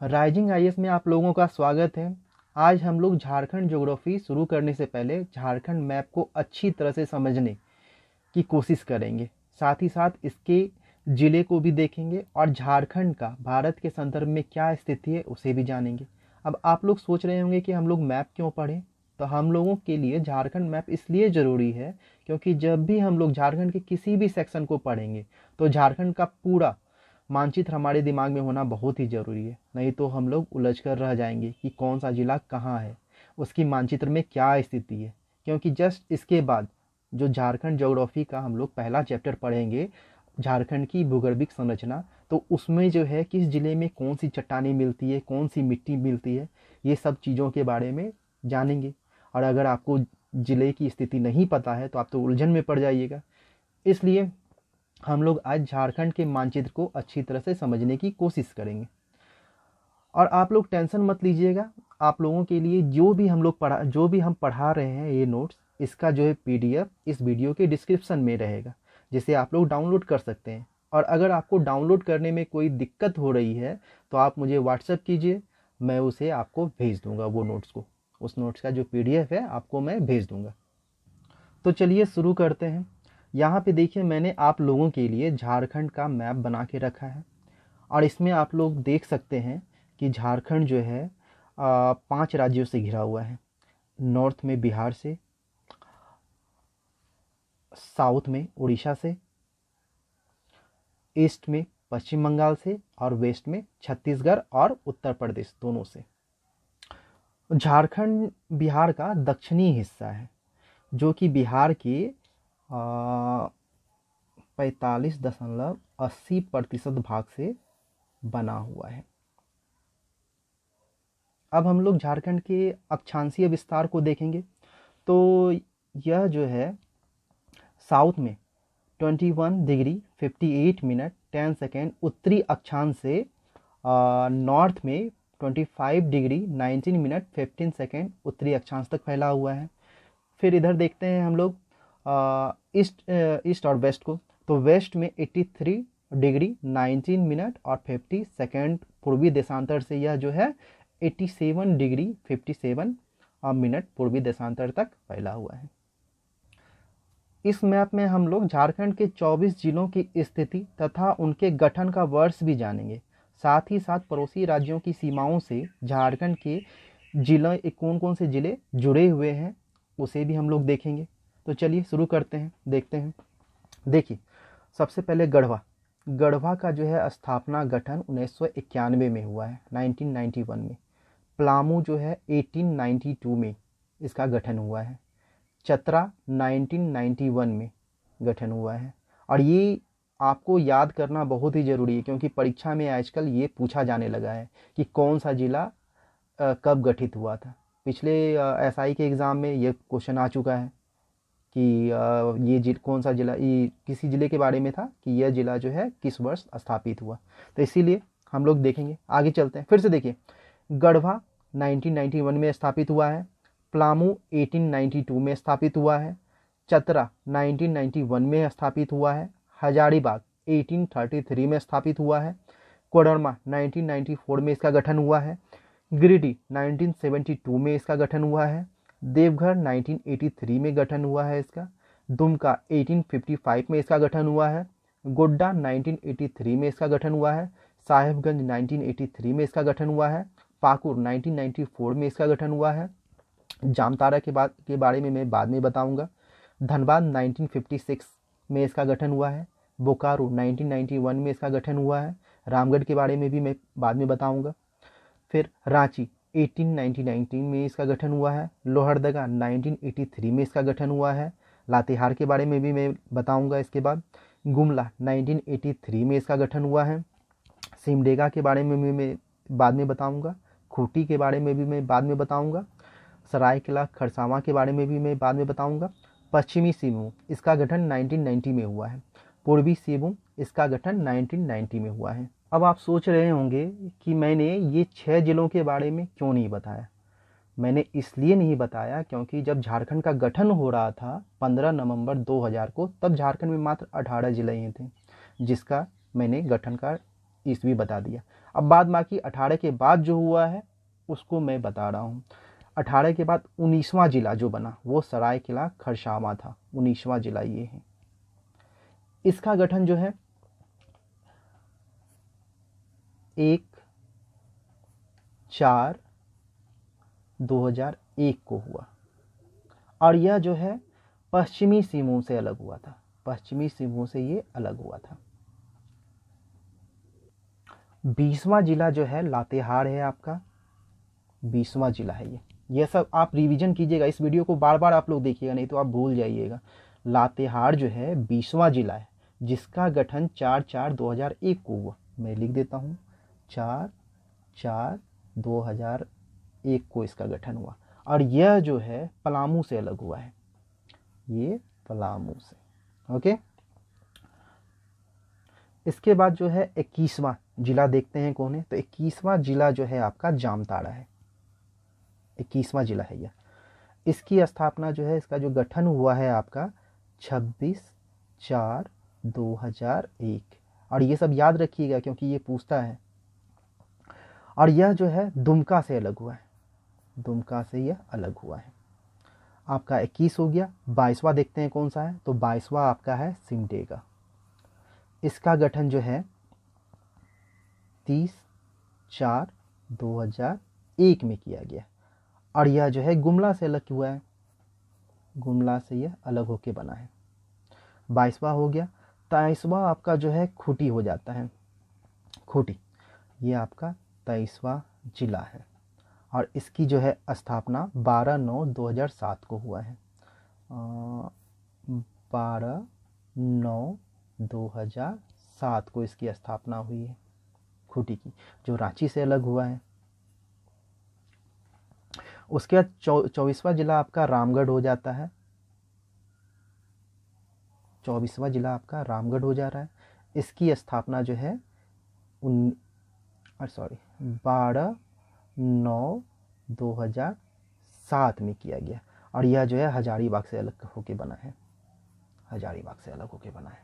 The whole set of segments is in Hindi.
राइजिंग आईएएस में आप लोगों का स्वागत है। आज हम लोग झारखंड ज्योग्राफी शुरू करने से पहले झारखंड मैप को अच्छी तरह से समझने की कोशिश करेंगे। साथ ही साथ इसके ज़िले को भी देखेंगे और झारखंड का भारत के संदर्भ में क्या स्थिति है उसे भी जानेंगे। अब आप लोग सोच रहे होंगे कि हम लोग मैप क्यों पढ़ें, तो हम लोगों के लिए झारखंड मैप इसलिए ज़रूरी है क्योंकि जब भी हम लोग झारखंड के किसी भी सेक्शन को पढ़ेंगे तो झारखंड का पूरा मानचित्र हमारे दिमाग में होना बहुत ही ज़रूरी है। नहीं तो हम लोग उलझ कर रह जाएंगे कि कौन सा ज़िला कहाँ है, उसकी मानचित्र में क्या स्थिति है। क्योंकि जस्ट इसके बाद जो झारखंड ज्योग्राफी का हम लोग पहला चैप्टर पढ़ेंगे, झारखंड की भूगर्भिक संरचना, तो उसमें जो है किस ज़िले में कौन सी चट्टानें मिलती है, कौन सी मिट्टी मिलती है, ये सब चीज़ों के बारे में जानेंगे। और अगर आपको ज़िले की स्थिति नहीं पता है तो आप तो उलझन में पड़ जाइएगा। इसलिए हम लोग आज झारखंड के मानचित्र को अच्छी तरह से समझने की कोशिश करेंगे। और आप लोग टेंशन मत लीजिएगा, आप लोगों के लिए जो भी हम पढ़ा रहे हैं ये नोट्स, इसका जो है पीडीएफ इस वीडियो के डिस्क्रिप्शन में रहेगा, जिसे आप लोग डाउनलोड कर सकते हैं। और अगर आपको डाउनलोड करने में कोई दिक्कत हो रही है तो आप मुझे व्हाट्सएप कीजिए, मैं उसे आपको भेज दूंगा। वो नोट्स को, उस नोट्स का जो पीडीएफ है आपको मैं भेज दूंगा। तो चलिए शुरू करते हैं। यहाँ पे देखिए, मैंने आप लोगों के लिए झारखंड का मैप बना के रखा है और इसमें आप लोग देख सकते हैं कि झारखंड जो है 5 राज्यों से घिरा हुआ है। नॉर्थ में बिहार से, साउथ में उड़ीसा से, ईस्ट में पश्चिम बंगाल से और वेस्ट में छत्तीसगढ़ और उत्तर प्रदेश दोनों से। झारखंड बिहार का दक्षिणी हिस्सा है जो कि बिहार के 45.80% भाग से बना हुआ है। अब हम लोग झारखंड के अक्षांशीय विस्तार को देखेंगे तो यह जो है साउथ में 21 डिग्री 58 मिनट 10 सेकेंड उत्तरी अक्षांश से, नॉर्थ में 25 डिग्री 19 मिनट 15 सेकेंड उत्तरी अक्षांश तक फैला हुआ है। फिर इधर देखते हैं हम लोग ईस्ट और वेस्ट को, तो वेस्ट में 83 डिग्री 19 मिनट और 50 सेकेंड पूर्वी देशांतर से यह जो है 87 डिग्री 57 मिनट पूर्वी देशांतर तक फैला हुआ है। इस मैप में हम लोग झारखंड के 24 जिलों की स्थिति तथा उनके गठन का वर्ष भी जानेंगे। साथ ही साथ पड़ोसी राज्यों की सीमाओं से झारखंड के जिले, कौन कौन से जिले जुड़े हुए हैं, उसे भी हम लोग देखेंगे। तो चलिए शुरू करते हैं, देखते हैं। देखिए, सबसे पहले गढ़वा का जो है स्थापना गठन 1991 में हुआ है, 1991 में। पलामू जो है 1892 में इसका गठन हुआ है। चतरा 1991 में गठन हुआ है। और ये आपको याद करना बहुत ही ज़रूरी है क्योंकि परीक्षा में आजकल ये पूछा जाने लगा है कि कौन सा जिला कब गठित हुआ था। पिछले एसआई के एग्ज़ाम में ये क्वेश्चन आ चुका है कि ये कौन सा जिला, ये किसी ज़िले के बारे में था कि यह ज़िला जो है किस वर्ष स्थापित हुआ। तो इसीलिए हम लोग देखेंगे, आगे चलते हैं। फिर से देखिए, गढ़वा 1991 में स्थापित हुआ है, पलामू 1892 में स्थापित हुआ है, चतरा 1991 में स्थापित हुआ है, हजारीबाग 1833 में स्थापित हुआ है, कोडरमा 1994 में इसका गठन हुआ है, गिरिडीह 1972 में इसका गठन हुआ है, देवघर 1983 में गठन हुआ है इसका, दुमका 1855 में इसका गठन हुआ है, गोड्डा 1983 में इसका गठन हुआ है, साहेबगंज 1983 में इसका गठन हुआ है, पाकुड़ 1994 में इसका गठन हुआ है, जामताड़ा के बारे में मैं बाद में बताऊंगा, धनबाद 1956 में इसका गठन हुआ है, बोकारो 1991 में इसका गठन हुआ है, रामगढ़ के बारे में भी मैं बाद में बताऊंगा। फिर रांची 1899 में इसका गठन हुआ है, लोहरदगा 1983 में इसका गठन हुआ है, लातेहार के बारे में भी मैं बताऊंगा इसके बाद, गुमला 1983 में इसका गठन हुआ है, सिमडेगा के बारे में भी मैं बाद में बताऊंगा, खूंटी के बारे में भी मैं बाद में बताऊंगा, सरायकेला खरसावां के बारे में भी मैं बाद में बताऊंगा, पश्चिमी सिंहभूम इसका गठन 1990 में हुआ है, पूर्वी सिंहभूम इसका गठन 1990 में हुआ है। अब आप सोच रहे होंगे कि मैंने ये 6 जिलों के बारे में क्यों नहीं बताया। मैंने इसलिए नहीं बताया क्योंकि जब झारखंड का गठन हो रहा था 15 नवंबर 2000 को, तब झारखंड में मात्र 18 जिले ही थे जिसका मैंने गठन का ईस्वी बता दिया। अब बाद बाकी 18 के बाद जो हुआ है उसको मैं बता रहा हूँ। 18 के बाद 19वां जिला जो बना वो सरायकेला खरसावां था। 19वां जिला ये है। इसका गठन जो है 1/4/2001 को हुआ और यह जो है पश्चिमी सिंहभूम से अलग हुआ था। पश्चिमी सिंहभूम से ये अलग हुआ था। 20वां जिला जो है लातेहार है आपका। 20वां जिला है ये सब आप रिवीजन कीजिएगा, इस वीडियो को बार बार आप लोग देखिएगा, नहीं तो आप भूल जाइएगा। लातेहार जो है 20वां जिला है जिसका गठन 4/4/2001 को हुआ। मैं लिख देता हूँ 4/4/2001 को इसका गठन हुआ और यह जो है पलामू से अलग हुआ है। ये पलामू से, ओके। इसके बाद जो है 21वां जिला देखते हैं कौन है। तो 21वां जिला जो है आपका जामताड़ा है। 21वां जिला है यह। इसकी स्थापना जो है, इसका जो गठन हुआ है आपका 26/4/2001। और ये सब याद रखिएगा क्योंकि ये पूछता है। और यह जो है दुमका से अलग हुआ है। दुमका से यह अलग हुआ है। आपका 21 हो गया। 22वां देखते हैं कौन सा है। तो 22वां आपका है सिमडेगा। इसका गठन जो है 30/4/2001 में किया गया और यह जो है गुमला से अलग हुआ है। गुमला से यह अलग होके बना है। 22वां हो गया। 23वां आपका जो है खूंटी हो जाता है। खूंटी ये आपका 23वां जिला है और इसकी जो है स्थापना 12/9/2007 को हुआ है। 12/9/2007 को इसकी स्थापना हुई है खूंटी की, जो रांची से अलग हुआ है। उसके बाद 24वां जिला आपका रामगढ़ हो जाता है। 24वां जिला आपका रामगढ़ हो जा रहा है। इसकी स्थापना जो है 12/9/2007 में किया गया और यह जो है हजारीबाग से अलग होके बना है। हजारीबाग से अलग होके बना है।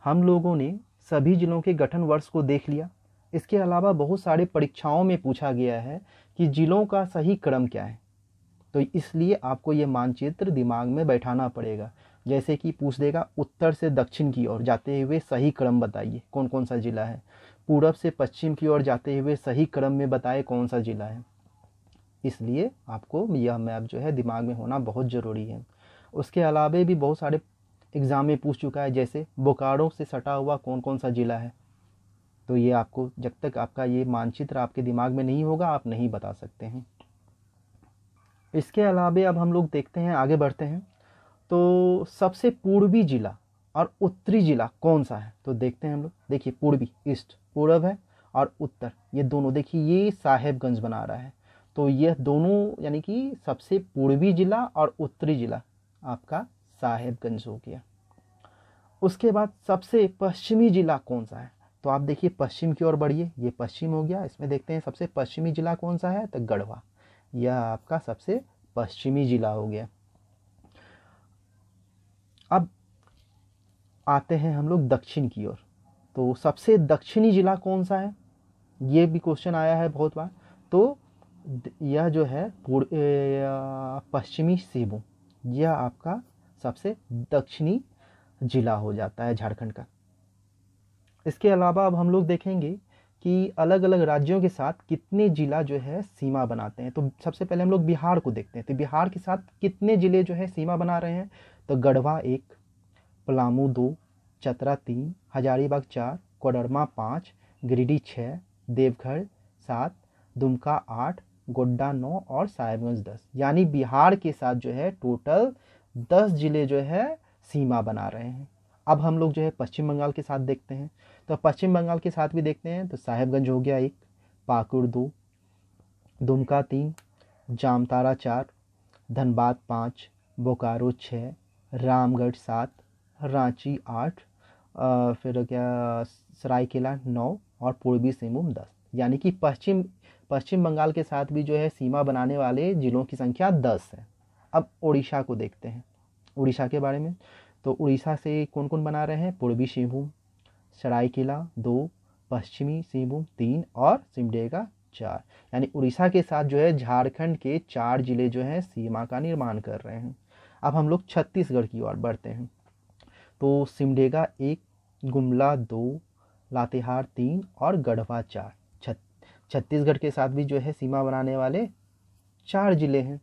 हम लोगों ने सभी जिलों के गठन वर्ष को देख लिया। इसके अलावा बहुत सारे परीक्षाओं में पूछा गया है कि जिलों का सही क्रम क्या है, तो इसलिए आपको ये मानचित्र दिमाग में बैठाना पड़ेगा। जैसे कि पूछ देगा उत्तर से दक्षिण की ओर जाते हुए सही क्रम बताइए, कौन कौन सा जिला है। पूरब से पश्चिम की ओर जाते हुए सही क्रम में बताए कौन सा जिला है। इसलिए आपको यह मैप जो है दिमाग में होना बहुत ज़रूरी है। उसके अलावा भी बहुत सारे एग्ज़ाम में पूछ चुका है, जैसे बोकारो से सटा हुआ कौन कौन सा जिला है। तो ये आपको, जब तक आपका ये मानचित्र आपके दिमाग में नहीं होगा आप नहीं बता सकते हैं। इसके अलावा अब हम लोग देखते हैं, आगे बढ़ते हैं। तो सबसे पूर्वी जिला और उत्तरी जिला कौन सा है, तो देखते हैं हम लोग। देखिए पूर्वी ईस्ट पूर्व है और उत्तर ये दोनों, देखिए ये साहेबगंज बना रहा है। तो ये दोनों यानी कि सबसे पूर्वी जिला और उत्तरी जिला आपका साहेबगंज हो गया। उसके बाद सबसे पश्चिमी जिला कौन सा है, तो आप देखिए पश्चिम की ओर बढ़िए, ये पश्चिम हो गया। इसमें देखते हैं सबसे पश्चिमी जिला कौन सा है, तो गढ़वा। यह आपका सबसे पश्चिमी जिला हो गया। अब आते हैं हम लोग दक्षिण की ओर। तो सबसे दक्षिणी जिला कौन सा है, ये भी क्वेश्चन आया है बहुत बार। तो यह जो है पश्चिमी सिंहभूम, यह आपका सबसे दक्षिणी जिला हो जाता है झारखंड का। इसके अलावा अब हम लोग देखेंगे कि अलग अलग राज्यों के साथ कितने जिला जो है सीमा बनाते हैं। तो सबसे पहले हम लोग बिहार को देखते हैं। तो बिहार के साथ कितने जिले जो है सीमा बना रहे हैं, तो गढ़वा 1, पलामू 2, चतरा 3, हजारीबाग 4, कोडरमा 5, गिरिडीह 6, देवघर 7, दुमका 8, गोड्डा 9 और साहेबगंज 10। यानी बिहार के साथ जो है टोटल 10 जिले जो है सीमा बना रहे हैं। अब हम लोग जो है पश्चिम बंगाल के साथ देखते हैं। तो पश्चिम बंगाल के साथ भी देखते हैं। तो साहेबगंज हो गया 1, पाकुड़ 2, दुमका 3, जामताड़ा 4, धनबाद 5, बोकारो 6, रामगढ़ 7, रांची 8, फिर क्या सरायकेला 9 और पूर्वी सिंहभूम 10। यानी कि पश्चिम बंगाल के साथ भी जो है सीमा बनाने वाले जिलों की संख्या 10 है। अब उड़ीसा को देखते हैं, उड़ीसा के बारे में। तो उड़ीसा से कौन कौन बना रहे हैं, पूर्वी सिंहभूम, सरायकेला 2, पश्चिमी सिंहभूम 3 और सिमडेगा 4। यानी उड़ीसा के साथ जो है झारखंड के 4 जिले जो हैं सीमा का निर्माण कर रहे हैं। अब हम लोग छत्तीसगढ़ की ओर बढ़ते हैं। तो सिमडेगा 1, गुमला 2, लातेहार 3 और गढ़वा 4। छत्तीसगढ़ के साथ भी जो है सीमा बनाने वाले 4 जिले हैं।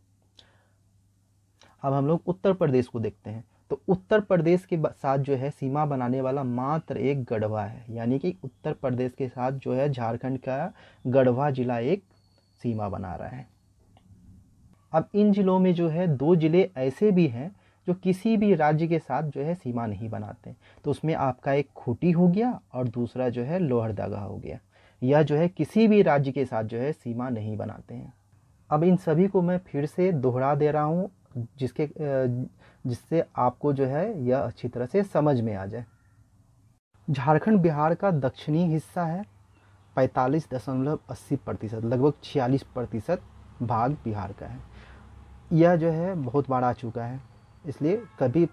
अब हम लोग उत्तर प्रदेश को देखते हैं। तो उत्तर प्रदेश के साथ जो है सीमा बनाने वाला मात्र एक गढ़वा है, यानी कि उत्तर प्रदेश के साथ जो है झारखंड का गढ़वा जिला एक सीमा बना रहा है। अब इन जिलों में जो है 2 जिले ऐसे भी हैं जो किसी भी राज्य के साथ जो है सीमा नहीं बनाते। तो उसमें आपका एक खूंटी हो गया और दूसरा जो है लोहरदगा हो गया। यह जो है किसी भी राज्य के साथ जो है सीमा नहीं बनाते हैं। अब इन सभी को मैं फिर से दोहरा दे रहा हूँ जिससे आपको जो है यह अच्छी तरह से समझ में आ जाए। झारखंड बिहार का दक्षिणी हिस्सा है। 45.80%, लगभग 46% भाग बिहार का है। यह जो है बहुत बार आ चुका है, इसलिए कभी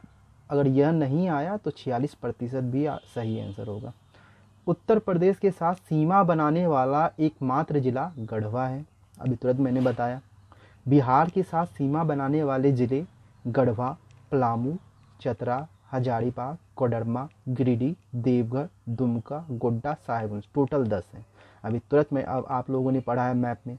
अगर यह नहीं आया तो 46% भी सही आंसर होगा। उत्तर प्रदेश के साथ सीमा बनाने वाला एकमात्र जिला गढ़वा है, अभी तुरंत मैंने बताया। बिहार के साथ सीमा बनाने वाले जिले गढ़वा, पलामू, चतरा, हजारीबाग, कोडरमा, गिरिडीह, देवघर, दुमका, गोड्डा, साहेबगंज, टोटल 10 हैं। अभी तुरंत में अब आप लोगों ने पढ़ा है मैप में।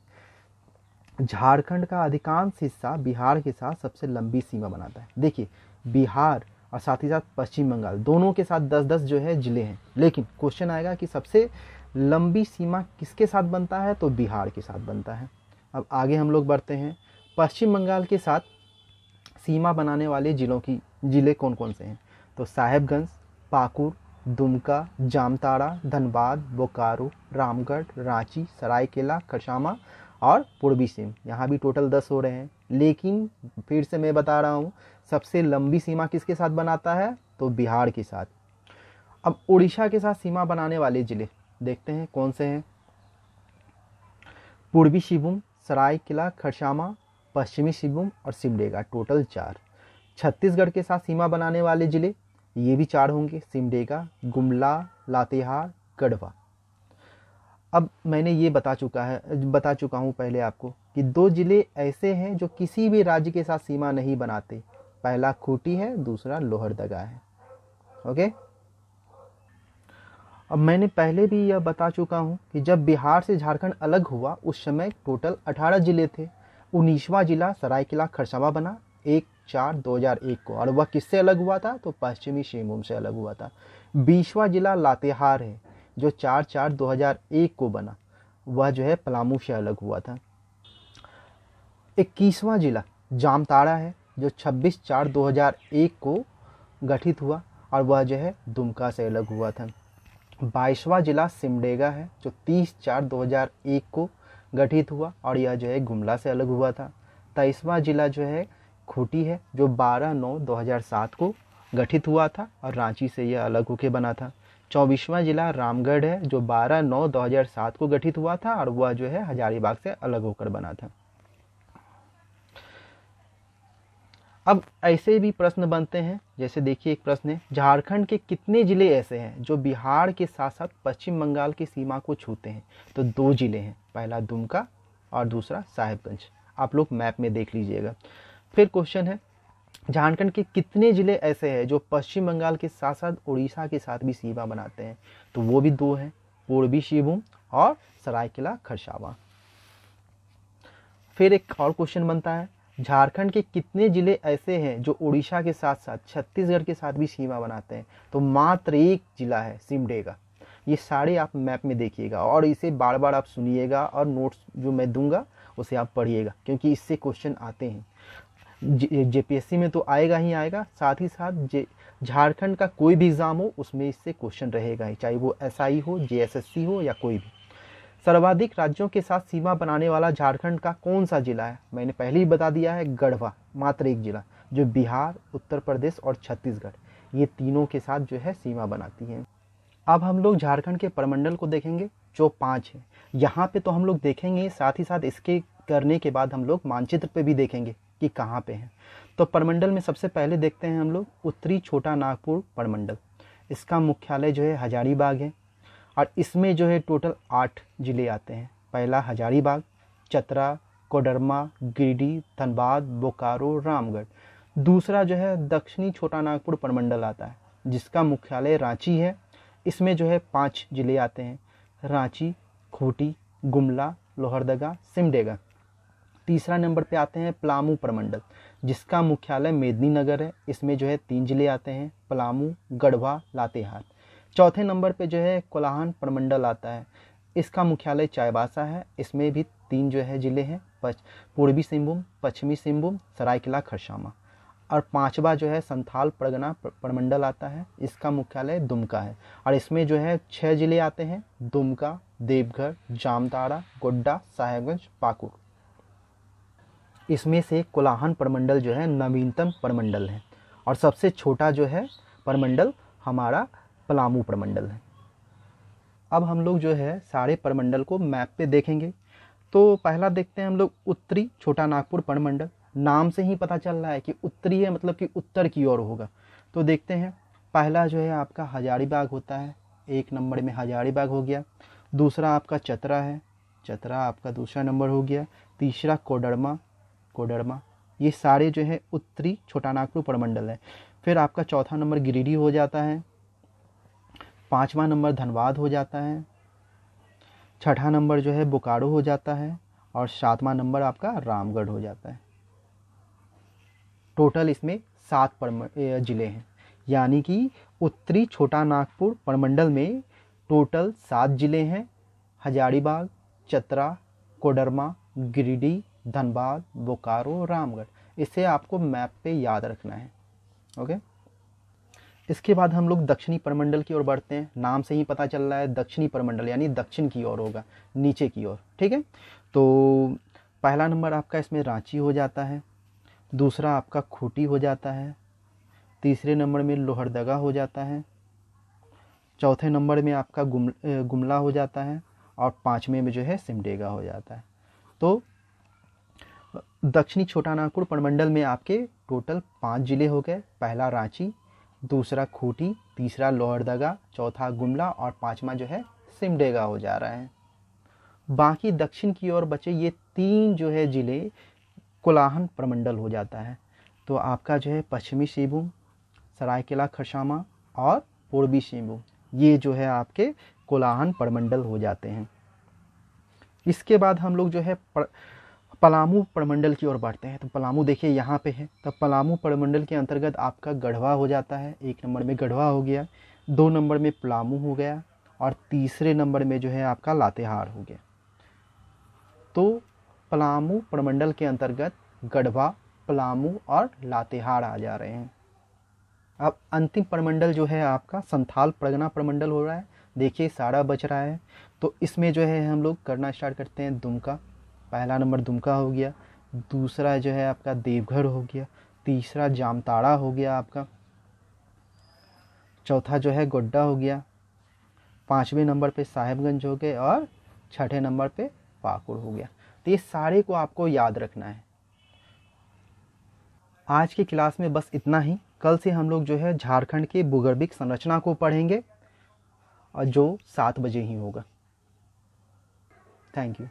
झारखंड का अधिकांश हिस्सा बिहार के साथ सबसे लंबी सीमा बनाता है। देखिए, बिहार और साथ ही साथ पश्चिम बंगाल दोनों के साथ 10-10 जो है जिले हैं, लेकिन क्वेश्चन आएगा कि सबसे लंबी सीमा किसके साथ बनता है, तो बिहार के साथ बनता है। अब आगे हम लोग बढ़ते हैं। पश्चिम बंगाल के साथ सीमा बनाने वाले जिले कौन कौन से हैं, तो साहेबगंज, पाकुर, दुमका, जामताड़ा, धनबाद, बोकारो, रामगढ़, रांची, सरायकेला, खरसावां और पूर्वी सिंह। यहाँ भी टोटल 10 हो रहे हैं, लेकिन फिर से मैं बता रहा हूँ सबसे लंबी सीमा किसके साथ बनाता है, तो बिहार के साथ। अब उड़ीसा के साथ सीमा बनाने वाले जिले देखते हैं कौन से हैं। पूर्वी सिंहभूम, सरायकेला, खरसावां, पश्चिमी सिंहभूम और सिमडेगा, टोटल 4। छत्तीसगढ़ के साथ सीमा बनाने वाले जिले ये भी 4 होंगे, सिमडेगा, गुमला, लातेहार, गढ़वा। अब मैंने ये बता चुका हूँ पहले आपको कि 2 जिले ऐसे हैं जो किसी भी राज्य के साथ सीमा नहीं बनाते। पहला खूंटी है, दूसरा लोहरदगा है। ओके। अब मैंने पहले भी यह बता चुका हूँ कि जब बिहार से झारखंड अलग हुआ उस समय टोटल 18 जिले थे। 19वां जिला सरायकेला खरसावां बना 1/4/2001 को, और वह किससे अलग हुआ था, तो पश्चिमी सिंहभूम से अलग हुआ था। 20वां जिला लातेहार है जो 4/4/2001 को बना, वह जो है पलामू से अलग हुआ था। 21वां जिला जामताड़ा है जो 26/4/2001 को गठित हुआ और वह जो है दुमका से अलग हुआ था। 22वां जिला सिमडेगा है जो 30/4/2001 को गठित हुआ और यह जो है गुमला से अलग हुआ था। 23वां जिला जो है खूंटी है जो 12/9/2007 को गठित हुआ था और रांची से यह अलग होकर बना था। 24वां जिला रामगढ़ है जो 12/9/2007 को गठित हुआ था और वह जो है हजारीबाग से अलग होकर बना था। अब ऐसे भी प्रश्न बनते हैं, जैसे देखिए एक प्रश्न है, झारखंड के कितने जिले ऐसे हैं जो बिहार के साथ साथ पश्चिम बंगाल की सीमा को छूते हैं, तो 2 जिले हैं, पहला दुमका और दूसरा साहेबगंज। आप लोग मैप में देख लीजिएगा। फिर क्वेश्चन है, झारखंड के कितने जिले ऐसे हैं जो पश्चिम बंगाल के साथ साथ उड़ीसा के साथ भी सीमा बनाते हैं, तो वो भी 2 हैं, पूर्वी सिंहभूम और सरायकेला खरसावां। फिर एक और क्वेश्चन बनता है, झारखंड के कितने जिले ऐसे हैं जो उड़ीसा के साथ साथ छत्तीसगढ़ के साथ भी सीमा बनाते हैं, तो मात्र 1 जिला है, सिमडेगा। ये सारे आप मैप में देखिएगा और इसे बार बार आप सुनिएगा और नोट्स जो मैं दूंगा उसे आप पढ़िएगा, क्योंकि इससे क्वेश्चन आते हैं। जेपीएससी में तो आएगा ही आएगा, साथ ही साथ झारखंड का कोई भी एग्जाम हो उसमें इससे क्वेश्चन रहेगा ही, चाहे वो एसआई हो, जेएसएससी हो या कोई भी। सर्वाधिक राज्यों के साथ सीमा बनाने वाला झारखंड का कौन सा जिला है, मैंने पहले ही बता दिया है, गढ़वा, मात्र 1 जिला, जो बिहार, उत्तर प्रदेश और छत्तीसगढ़ ये तीनों के साथ जो है सीमा बनाती है। अब हम लोग झारखंड के प्रमंडल को देखेंगे जो 5 है। यहाँ पे तो हम लोग देखेंगे, साथ ही साथ इसके करने के बाद हम लोग मानचित्र पे भी देखेंगे कि कहाँ पे हैं। तो प्रमंडल में सबसे पहले देखते हैं हम लोग उत्तरी छोटा नागपुर प्रमंडल। इसका मुख्यालय जो है हजारीबाग है और इसमें जो है टोटल 8 ज़िले आते हैं। पहला हजारीबाग, चतरा, कोडरमा, गिरिडीह, धनबाद, बोकारो, रामगढ़। दूसरा जो है दक्षिणी छोटा नागपुर प्रमंडल आता है, जिसका मुख्यालय रांची है। इसमें जो है 5 ज़िले आते हैं, रांची, खूंटी, गुमला, लोहरदगा, सिमडेगा। तीसरा नंबर पे आते हैं पलामू प्रमंडल, जिसका मुख्यालय मेदिनीनगर है। इसमें जो है 3 ज़िले आते हैं, पलामू, गढ़वा, लातेहार। चौथे नंबर पे जो है कोल्हान प्रमंडल आता है, इसका मुख्यालय चाईबासा है। इसमें भी 3 जो है ज़िले हैं, पूर्वी सिंहभूम, पश्चिमी सिंहभूम, सरायकेला खरसावां। और 5वां जो है संथाल परगना प्रमंडल आता है, इसका मुख्यालय दुमका है। और इसमें जो है 6 ज़िले आते हैं, दुमका, देवघर, जामताड़ा, गोड्डा, साहेबगंज, पाकुड़। इसमें से कोल्हान प्रमंडल जो है नवीनतम प्रमंडल है और सबसे छोटा जो है प्रमंडल हमारा पलामू प्रमंडल है। अब हम लोग जो है सारे प्रमंडल को मैप पे देखेंगे। तो पहला देखते हैं हम लोग उत्तरी छोटा नागपुर प्रमंडल। नाम से ही पता चल रहा है कि उत्तरी है, मतलब कि उत्तर की ओर होगा। तो देखते हैं, पहला जो है आपका हजारीबाग होता है, 1 नंबर में हजारीबाग हो गया। दूसरा आपका चतरा है, चतरा आपका दूसरा नंबर हो गया। तीसरा कोडरमा, कोडरमा। ये सारे जो है उत्तरी छोटा नागपुर प्रमंडल है। फिर आपका चौथा नंबर गिरिडीह हो जाता है, 5वां नंबर धनबाद हो जाता है, 6ठा नंबर जो है बोकारो हो जाता है और 7वां नंबर आपका रामगढ़ हो जाता है। टोटल इसमें 7 ज़िले हैं, यानी कि उत्तरी छोटा नागपुर प्रमंडल में टोटल 7 ज़िले हैं। हजारीबाग, चतरा, कोडरमा, गिरिडीह, धनबाद, बोकारो, रामगढ़। इसे आपको मैप पे याद रखना है। ओके, इसके बाद हम लोग दक्षिणी प्रमंडल की ओर बढ़ते हैं। नाम से ही पता चल रहा है दक्षिणी प्रमंडल, यानी दक्षिण की ओर होगा, नीचे की ओर। ठीक है, तो पहला नंबर आपका इसमें रांची हो जाता है। दूसरा आपका खूंटी हो जाता है। तीसरे नंबर में लोहरदगा हो जाता है। चौथे नंबर में आपका गुमला हो जाता है और 5वें में जो है सिमडेगा हो जाता है। तो दक्षिणी छोटा नागपुर प्रमंडल में आपके टोटल 5 ज़िले हो गए। पहला रांची, दूसरा खूंटी, तीसरा लोहरदगा, चौथा गुमला और 5वां जो है सिमडेगा हो जा रहा है। बाकी दक्षिण की ओर बचे ये 3 जो है ज़िले कोल्हान प्रमंडल हो जाता है। तो आपका जो है पश्चिमी सिंहभूम, सरायकेला खरसावां और पूर्वी सिंहभूम, ये जो है आपके कोल्हान प्रमंडल हो जाते हैं। इसके बाद हम लोग जो है पलामू प्रमंडल की ओर बढ़ते हैं। तो पलामू देखिए यहाँ पे है। तो पलामू प्रमंडल के अंतर्गत आपका गढ़वा हो जाता है, 1 नंबर में गढ़वा हो गया, 2 नंबर में पलामू हो गया और तीसरे नंबर में जो है आपका लातेहार हो गया। तो पलामू प्रमंडल के अंतर्गत गढ़वा, पलामू और लातेहार आ जा रहे हैं। अब अंतिम प्रमंडल जो है आपका संथाल परगना प्रमंडल हो रहा है। देखिए सारा बच रहा है। तो इसमें जो है हम लोग करना स्टार्ट करते हैं दुमका। पहला नंबर दुमका हो गया, दूसरा जो है आपका देवघर हो गया, तीसरा जामताड़ा हो गया आपका, चौथा जो है गोड्डा हो गया, 5वें नंबर पे साहेबगंज हो गए और 6ठे नंबर पे पाकुड़ हो गया। तो ये सारे को आपको याद रखना है। आज की क्लास में बस इतना ही। कल से हम लोग जो है झारखंड की भूगर्भिक संरचना को पढ़ेंगे और जो 7 बजे ही होगा। Thank you.